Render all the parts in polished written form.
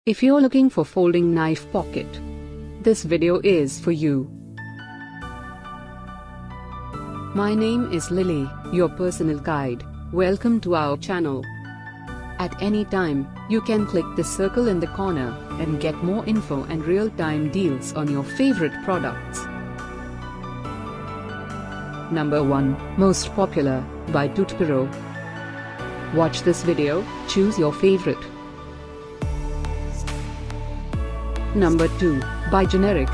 If you're looking for folding knife pocket, this video is for you. My name is Lily, your personal guide. Welcome to our channel. At any time, you can click the circle in the corner and get more info and real-time deals on your favorite products. Number 1, Most Popular, by Tootpado. Watch this video, choose your favorite. Number 2, by Generic.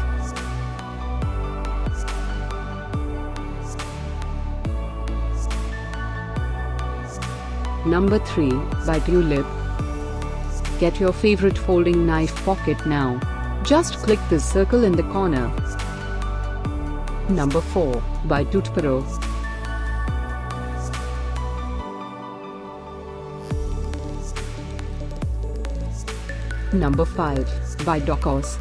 Number 3, by Tuelip. Get your favorite folding knife pocket now. Just click the circle in the corner. Number 4, by Tootpado. Number 5, by Docoss.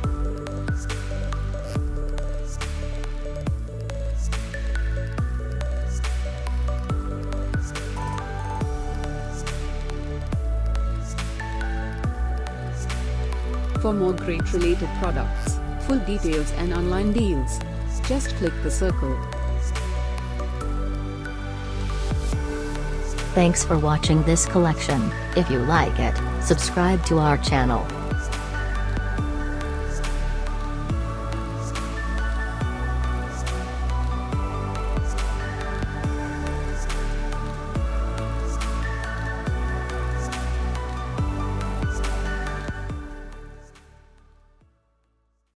For more great related products, full details and online deals, just click the circle. Thanks for watching this collection. If you like it, subscribe to our channel.